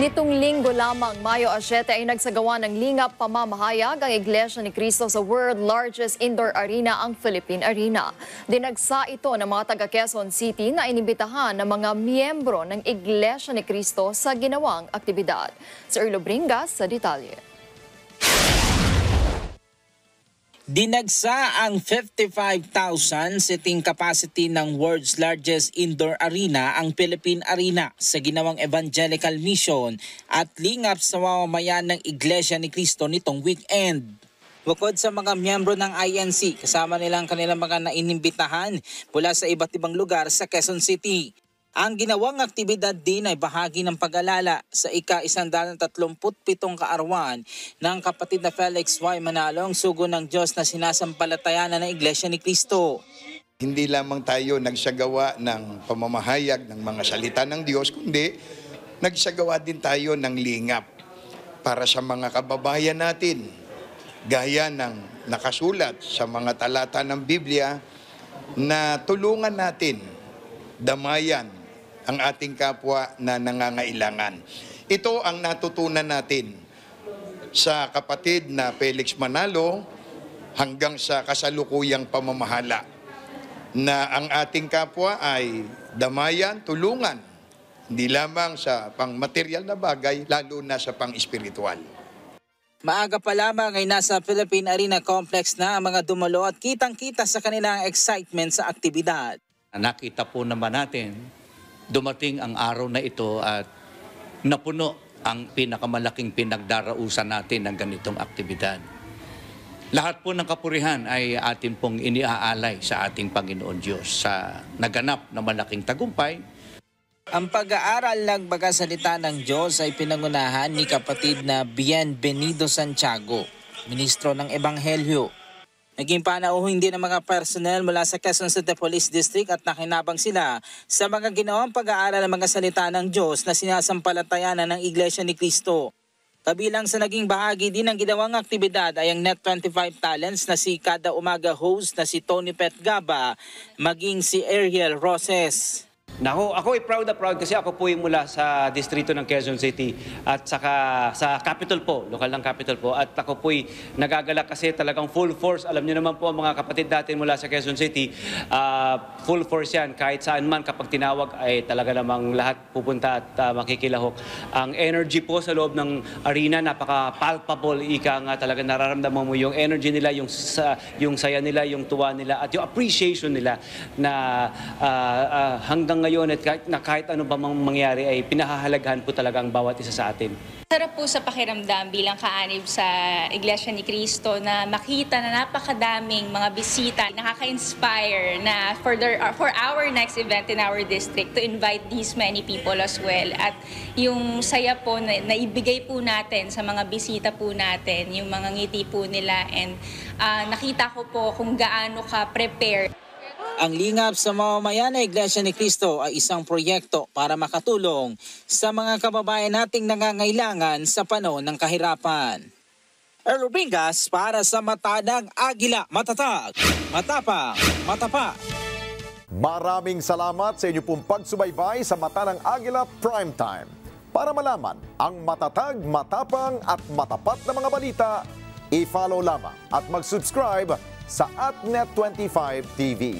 Pitong linggo lamang, Mayo 7 ay nagsagawa ng lingap pamamahayag ang Iglesia ni Cristo sa world largest indoor arena, ang Philippine Arena. Dinagsa ito ng mga taga Quezon City na inibitahan ng mga miyembro ng Iglesia ni Cristo sa ginawang aktibidad. Si Erlo Bringas sa detalye. Dinagsa ang 55,000 seating capacity ng world's largest indoor arena, ang Philippine Arena, sa ginawang evangelical mission at lingap sa mamamayan ng Iglesia ni Cristo nitong weekend. Bukod sa mga miyembro ng INC, kasama nilang kanilang mga nainimbitahan mula sa iba't ibang lugar sa Quezon City. Ang ginawang aktibidad din ay bahagi ng pag-alala sa ika-137 kaarawan ng kapatid na Felix Y. Manalo, ang sugo ng Diyos na sinasampalatayanan ng Iglesia ni Cristo. Hindi lamang tayo nagsagawa ng pamamahayag ng mga salita ng Diyos, kundi nagsagawa din tayo ng lingap para sa mga kababayan natin. Gaya ng nakasulat sa mga talata ng Biblia na tulungan natin damayan ang ating kapwa na nangangailangan. Ito ang natutunan natin sa kapatid na Felix Manalo hanggang sa kasalukuyang pamamahala na ang ating kapwa ay damayan, tulungan, hindi lamang sa pang-material na bagay, lalo na sa pang-espiritual. Maaga pa lamang ay nasa Philippine Arena Complex na ang mga dumalo at kitang-kita sa kanilang excitement sa aktibidad. Nakita po naman natin, dumating ang araw na ito at napuno ang pinakamalaking pinagdarausan natin ng ganitong aktibidad. Lahat po ng kapurihan ay atin pong iniaalay sa ating Panginoon Diyos sa naganap na malaking tagumpay. Ang pag-aaral ng bagasalita ng Diyos ay pinangunahan ni kapatid na Bienvenido Santiago, ministro ng Ebanghelyo. Naging panauhin din ng mga personnel mula sa Quezon City Police District at nakinabang sila sa mga ginawang pag-aaral ng mga salita ng Diyos na sinasampalatayanan ng Iglesia ni Cristo. Kabilang sa naging bahagi din ng ginawang aktibidad ay ang Net 25 Talents na si kada umaga host na si Tony Petgaba, maging si Ariel Roses. Ako ay proud na proud kasi ako po ay mula sa distrito ng Quezon City at saka sa capital po, lokal ng capital po. At ako po ay nagagalak kasi talagang full force. Alam niyo naman po ang mga kapatid natin mula sa Quezon City, full force yan. Kahit saan man kapag tinawag ay talaga namang lahat pupunta at makikilahok. Ang energy po sa loob ng arena, napaka-palpable. Ika nga talaga nararamdaman mo yung energy nila, yung saya nila, yung tuwa nila at yung appreciation nila na hanggang ngayon at kahit ano ba mangyari ay pinahahalagahan po talaga ang bawat isa sa atin. Sarap po sa pakiramdam bilang kaanib sa Iglesia ni Cristo na makita na napakadaming mga bisita, nakaka-inspire na for our next event in our district to invite these many people as well. At yung saya po na ibigay po natin sa mga bisita po natin, yung mga ngiti po nila, and nakita ko po kung gaano ka prepare. Ang lingap sa mamamayan ng Iglesia ni Cristo ay isang proyekto para makatulong sa mga kababayan nating nangangailangan sa panahon ng kahirapan. Erlo Bringas para sa Mata ng Agila, matatag, matapang, matapat. Maraming salamat sa inyo pong pagsubaybay sa Mata ng Agila Primetime. Para malaman ang matatag, matapang at matapat na mga balita, i-follow lamang at mag-subscribe sa @Net25 TV.